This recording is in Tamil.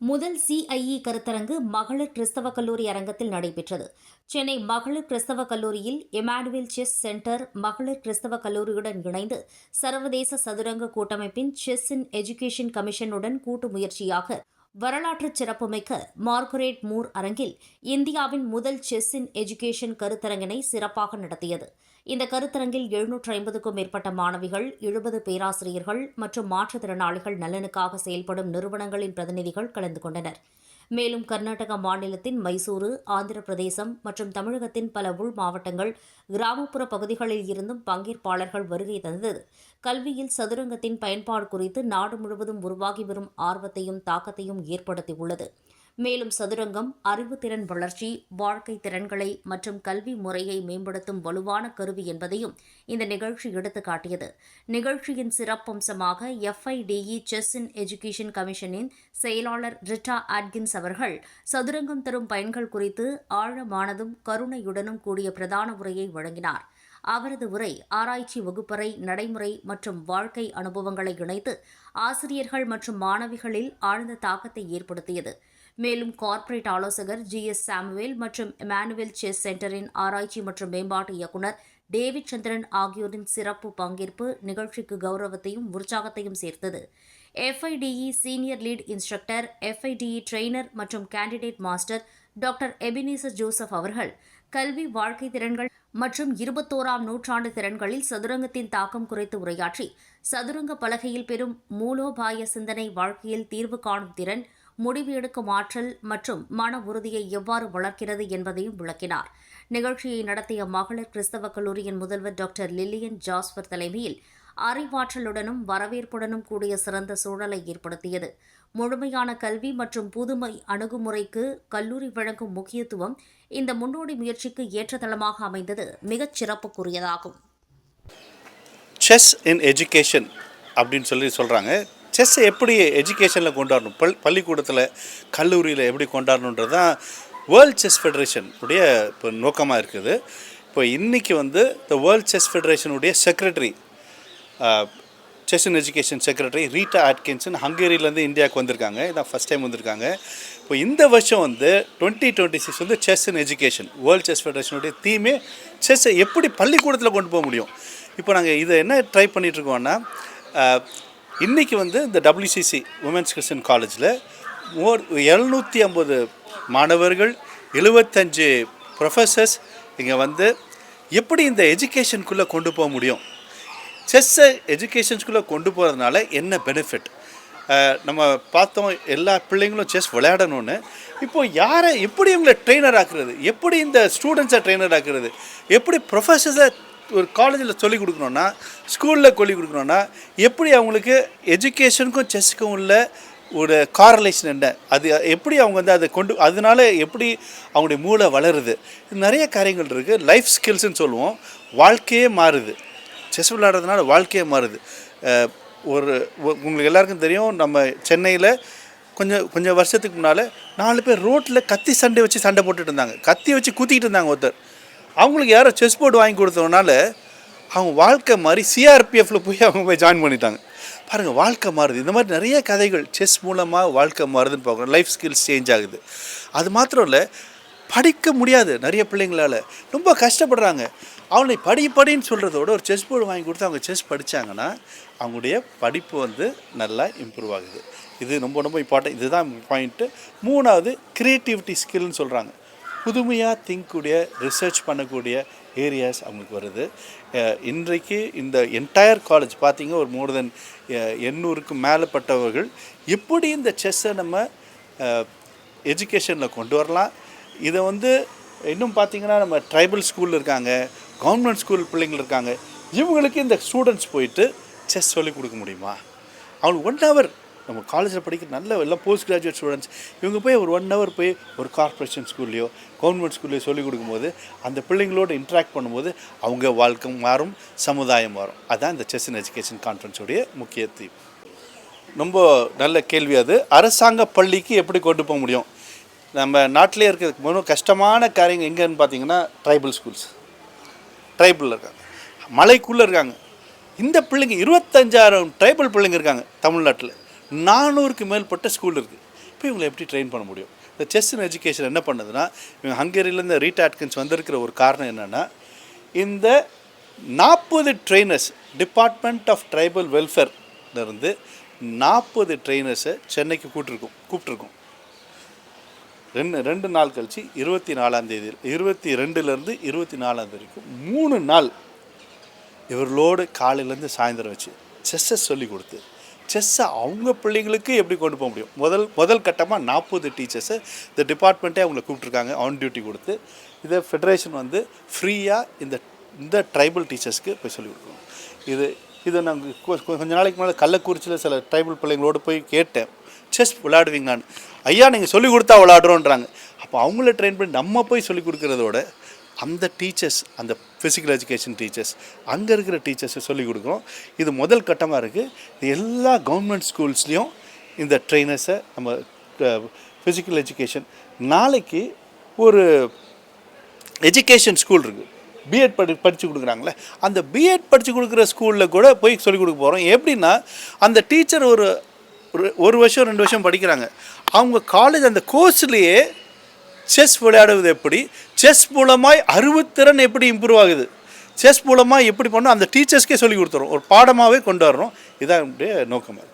முதல் சிஐஇ கருத்தரங்கு மகளிர் கிறிஸ்தவ கல்லூரி அரங்கத்தில் நடைபெற்றது. சென்னை மகளிர் கிறிஸ்தவ கல்லூரியில் எமானுவேல் செஸ் சென்டர் மகளிர் கிறிஸ்தவ கல்லூரியுடன் இணைந்து சர்வதேச சதுரங்க கூட்டமைப்பின் செஸ் இன் எஜுகேஷன் கமிஷனுடன் கூட்டு முயற்சியாக வரலாற்று சிறப்புமிக்க மார்கரெட் மூர் அரங்கில் இந்தியாவின் முதல் செஸ் இன் எஜுகேஷன் கருத்தரங்கினை சிறப்பாக நடத்தியது. இந்த கருத்தரங்கில் 750க்கும் மேற்பட்ட மாணவிகள், 70 பேராசிரியர்கள் மற்றும் மாற்றுத்திறனாளிகள் நலனுக்காக செயல்படும் நிறுவனங்களின் பிரதிநிதிகள் கலந்து கொண்டனர். மேலும் கர்நாடக மாநிலத்தின் மைசூரு, ஆந்திர பிரதேசம் மற்றும் தமிழகத்தின் பல உள் மாவட்டங்கள், கிராமப்புற பகுதிகளில் இருந்தும் பங்கேற்பாளர்கள் வருகை தந்தது கல்வியில் சதுரங்கத்தின் பயன்பாடு குறித்து நாடு முழுவதும் உருவாகி வரும் ஆர்வத்தையும் தாக்கத்தையும் ஏற்படுத்தியுள்ளது. மேலும் சதுரங்கம் அறிவுத்திறன் வளர்ச்சி, வாழ்க்கை திறன்களை மற்றும் கல்வி முறையை மேம்படுத்தும் வலுவான கருவி என்பதையும் இந்த நிகழ்ச்சி எடுத்துக்காட்டியது. நிகழ்ச்சியின் சிறப்பம்சமாக FIDE செஸ் இன் எஜுகேஷன் கமிஷனின் செயலாளர் ரிட்டா ஆட்கின்ஸ் அவர்கள் சதுரங்கம் தரும் பயன்கள் குறித்து ஆழமானதும் கருணையுடனும் கூடிய பிரதான உரையை வழங்கினார். அவரது உரை ஆராய்ச்சி வகுப்பறை, நடைமுறை மற்றும் வாழ்க்கை அனுபவங்களை இணைத்து ஆசிரியர்கள் மற்றும் மாணவிகளில் ஆழ்ந்த தாக்கத்தை ஏற்படுத்தியது. மேலும் கார்ப்பரேட் ஆலோசகர் GS சாமுவேல் மற்றும் எமானுவேல் செஸ் சென்டரின் ஆராய்ச்சி மற்றும் மேம்பாட்டு இயக்குநர் டேவிட் சந்திரன் ஆகியோரின் சிறப்பு பங்கேற்பு நிகழ்ச்சிக்கு கௌரவத்தையும் உற்சாகத்தையும் சேர்த்தது. FIDE senior lead instructor, FIDE trainer மற்றும் candidate master doctor Ebenezer Joseph அவர்கள் கல்வி, வாழ்க்கை திறன்கள் மற்றும் 21ஆம் நூற்றாண்டு திறன்களில் சதுரங்கத்தின் தாக்கம் குறித்து உரையாற்றி, சதுரங்க பலகையில் பெறும் மூலோபாய சிந்தனை வாழ்க்கையில் தீர்வு காணும் திறன், முடிவு எடுக்கும் ஆற்றல் மற்றும் மன உறுதியை எவ்வாறு வளர்க்கிறது என்பதையும் விளக்கினார். நிகழ்ச்சியை நடத்திய மகளிர் கிறிஸ்தவ கல்லூரியின் முதல்வர் டாக்டர் லில்லியன் ஜாஸ்பர் தலைமையில் அறிவாற்றலுடனும் வரவேற்புடனும் கூடிய சிறந்த சூழலை ஏற்படுத்தியது. முழுமையான கல்வி மற்றும் புதுமை அணுகுமுறைக்கு கல்லூரி வழங்கும் முக்கியத்துவம் இந்த முன்னோடி முயற்சிக்கு ஏற்ற தளமாக அமைந்தது மிகச் சிறப்புக்குரியதாகும். செஸ் இன் எஜுகேஷன் அப்படின்னு சொல்கிறாங்க. செஸ் எப்படி எஜுகேஷனில் கொண்டாடணும், பள்ளிக்கூடத்தில், கல்லூரியில் எப்படி கொண்டாடணுன்றது தான் வேர்ல்ட் செஸ் ஃபெடரேஷன் உடைய இப்போ நோக்கமாக இருக்குது. இப்போ இன்றைக்கி இந்த வேர்ல்ட் செஸ் ஃபெடரேஷனுடைய secretary, chess in education secretary Rita Atkinson ஹங்கேரியிலேருந்து இந்தியாவுக்கு வந்திருக்காங்க. இதான் ஃபஸ்ட் டைம் வந்திருக்காங்க. இப்போ இந்த வருஷம் 2026 chess in education world chess ஃபெடரேஷனுடைய தீமே செஸ்ஸை எப்படி பள்ளிக்கூடத்தில் கொண்டு போக முடியும். இப்போ நாங்கள் இதை என்ன ட்ரை பண்ணிகிட்ருக்கோன்னா, இன்றைக்கி இந்த WCC உமன்ஸ் கிறிஸ்டியன் காலேஜில் 750 மாணவர்கள், 75 ப்ரொஃபஸர்ஸ் இங்கே எப்படி இந்த எஜுகேஷனுக்குள்ளே கொண்டு போக முடியும், செஸ்ஸை எஜுகேஷன்ஸ்குள்ளே கொண்டு போகிறதுனால என்ன பெனிஃபிட். நம்ம பார்த்தோம், எல்லா பிள்ளைங்களும் செஸ் விளையாடணும்னு. இப்போது எப்படி இவங்களை ட்ரெயினர் ஆக்குறது, எப்படி இந்த ஸ்டூடெண்ட்ஸை ட்ரெயினர் ஆக்குறது, எப்படி ப்ரொஃபஸர்ஸை ஒரு காலேஜில் சொல்லிக் கொடுக்கணுன்னா, ஸ்கூலில் சொல்லிக் கொடுக்கணுன்னா, எப்படி அவங்களுக்கு எஜுகேஷனுக்கும் செஸ்ஸுக்கும் உள்ள ஒரு காரலேஷன் என்ன, அது எப்படி அவங்க அதை அதனால எப்படி அவங்களுடைய மூளை வளருது, நிறைய காரியங்கள் இருக்குது. லைஃப் ஸ்கில்ஸ்ன்னு சொல்லுவோம். வாழ்க்கையே மாறுது, செஸ் விளையாடுறதுனால வாழ்க்கையே மாறுது. உங்களுக்கு எல்லாருக்கும் தெரியும், நம்ம சென்னையில் கொஞ்சம் வருஷத்துக்கு முன்னால் 4 பேர் ரோட்டில் கத்தி சண்டை போட்டுட்டு இருந்தாங்க, கத்தி வச்சு குத்திக்கிட்டு இருந்தாங்க. ஒருத்தர் அவங்களுக்கு யாரோ செஸ் போர்டு வாங்கி கொடுத்ததுனால அவங்க வாழ்க்கை மாறி CRPFில் போய் ஜாயின் பண்ணிட்டாங்க. பாருங்கள், வாழ்க்கை மாறுது. இந்த மாதிரி நிறைய கதைகள் செஸ் மூலமாக வாழ்க்கை மாறுதுன்னு பார்க்குறோம். லைஃப் ஸ்கில்ஸ் சேஞ்ச் ஆகுது. அது மாத்திரம் இல்லை, படிக்க முடியாது நிறைய பிள்ளைங்களால், ரொம்ப கஷ்டப்படுறாங்க. அவங்களை படின்னு சொல்கிறதோட ஒரு செஸ் போர்டு வாங்கி கொடுத்து அவங்க செஸ் படித்தாங்கன்னா அவங்களுடைய படிப்பு நல்லா இம்ப்ரூவ் ஆகுது. இது ரொம்ப ரொம்ப இம்பார்ட்டன்ட். இதுதான் பாயிண்ட்டு. 3வது க்ரியேட்டிவிட்டி ஸ்கில்னு சொல்கிறாங்க. புதுமையாக திங்கக்கூடிய, ரிசர்ச் பண்ணக்கூடிய ஏரியாஸ் அவங்களுக்கு வருது. இன்றைக்கு இந்த என்டையர் காலேஜ் பார்த்திங்க, ஒரு மோர் தென் 800க்கு மேலப்பட்டவர்கள் எப்படி இந்த செஸ்ஸை நம்ம எஜுகேஷனில் கொண்டு வரலாம். இதை இன்னும் பார்த்திங்கன்னா, நம்ம ட்ரைபல் ஸ்கூலில் இருக்காங்க, கவர்மெண்ட் ஸ்கூல் பிள்ளைங்கள் இருக்காங்க, இவங்களுக்கு இந்த ஸ்டூடெண்ட்ஸ் போயிட்டு செஸ் சொல்லிக் கொடுக்க முடியுமா? அவங்களுக்கு 1 hour, நம்ம காலேஜில் படிக்கிற நல்ல எல்லாம் போஸ்ட் கிராஜுவேட் ஸ்டூடெண்ட்ஸ், இவங்க போய் ஒரு 1 hour போய் ஒரு கார்ப்பரேஷன் ஸ்கூல்லையோ கவர்மெண்ட் ஸ்கூல்லையோ சொல்லிக் கொடுக்கும்போது அந்த பிள்ளைங்களோடு இன்ட்ராக்ட் பண்ணும்போது அவங்க வாழ்க்கை மாறும், சமுதாயம் மாறும். அதுதான் இந்த செஸ் இன் எஜுகேஷன் கான்ஃபரன்ஸுடைய முக்கிய தீம். ரொம்ப நல்ல கேள்வி அது. அரசாங்க பள்ளிக்கு எப்படி கொண்டு போக முடியும்? நம்ம நாட்டிலே இருக்கிறதுக்கு மிகவும் கஷ்டமான காரியங்கள் எங்கேன்னு பார்த்தீங்கன்னா, ட்ரைபல் ஸ்கூல்ஸ். ட்ரைபலில் இருக்காங்க, மலைக்குள்ளே இருக்காங்க. இந்த பிள்ளைங்க 25,000 ட்ரைபல் பிள்ளைங்க இருக்காங்க தமிழ்நாட்டில். 400க்கு மேற்பட்ட ஸ்கூல் இருக்குது. அப்போ இவங்களை எப்படி ட்ரெயின் பண்ண முடியும்? இந்த செஸ் இன் எஜுகேஷன் என்ன பண்ணுதுன்னா, இவங்க ஹங்கேரியிலேருந்து ரீட் ஆட்கின்ஸ் வந்திருக்கிற ஒரு காரணம் என்னென்னா, இந்த 40 ட்ரெயினர்ஸ் டிபார்ட்மெண்ட் ஆஃப் ட்ரைபல் வெல்ஃபேர்லேருந்து 40 ட்ரெயினர்ஸை சென்னைக்கு கூப்பிட்ருக்கோம். ரெண்டு நாள் கழிச்சு 24ஆம் தேதி 22லேருந்து 24ஆம் தேதி வரைக்கும் 3 நாள் இவர்களோடு காலையிலேருந்து சாயந்தரம் வச்சு செஸ்ஸை சொல்லி கொடுத்து செஸ்ஸை அவங்க பிள்ளைங்களுக்கு எப்படி கொண்டு போக முடியும். முதல் கட்டமாக 40 டீச்சர்ஸை இந்த டிபார்ட்மெண்ட்டே அவங்களை கூப்பிட்ருக்காங்க, ஆன் டியூட்டி கொடுத்து. இதை ஃபெடரேஷன் வந்து ஃப்ரீயாக இந்த ட்ரைபல் டீச்சர்ஸ்க்கு போய் சொல்லிக் கொடுக்கணும். இதை நாங்கள் கொஞ்ச நாளைக்கு முன்னாடி கள்ளக்குறிச்சியில் சில ட்ரைபல் பிள்ளைங்களோடு போய் கேட்டேன், செஸ் விளையாடுவீங்களான்னு. ஐயா நீங்கள் சொல்லிக் கொடுத்தா விளையாடுறோன்றாங்க. அப்போ அவங்கள ட்ரெயின் பண்ணி நம்ம போய் சொல்லிக் கொடுக்குறதோட அந்த டீச்சர்ஸ், அந்த ஃபிசிக்கல் எஜுகேஷன் டீச்சர்ஸ், அங்கே இருக்கிற டீச்சர்ஸை சொல்லிக் கொடுக்குறோம். இது முதல் கட்டமாக இருக்குது. இது எல்லா கவர்மெண்ட் ஸ்கூல்ஸ்லேயும் இந்த ட்ரெயினர்ஸை நம்ம ஃபிசிக்கல் எஜுகேஷன். நாளைக்கு ஒரு எஜுகேஷன் ஸ்கூல் இருக்குது, பிஎட் படித்து கொடுக்குறாங்களே, அந்த பிஎட் படித்து கொடுக்குற ஸ்கூலில் கூட போய் சொல்லிக் கொடுக்க போகிறோம். எப்படின்னா, அந்த டீச்சர் ஒரு வருஷம் 2 வருஷம் படிக்கிறாங்க. அவங்க காலேஜ் அந்த கோர்ஸ்லேயே செஸ் விளையாடுவது எப்படி, செஸ் மூலமாய் அறிவுத்திறன் எப்படி இம்ப்ரூவ் ஆகுது, செஸ் மூலமாக எப்படி பண்ணணும், அந்த டீச்சர்ஸ்க்கே சொல்லிக் கொடுத்துறோம். ஒரு பாடமாகவே கொண்டு வர்றோம். இதான் என்னுடைய நோக்கமாக இருக்குது.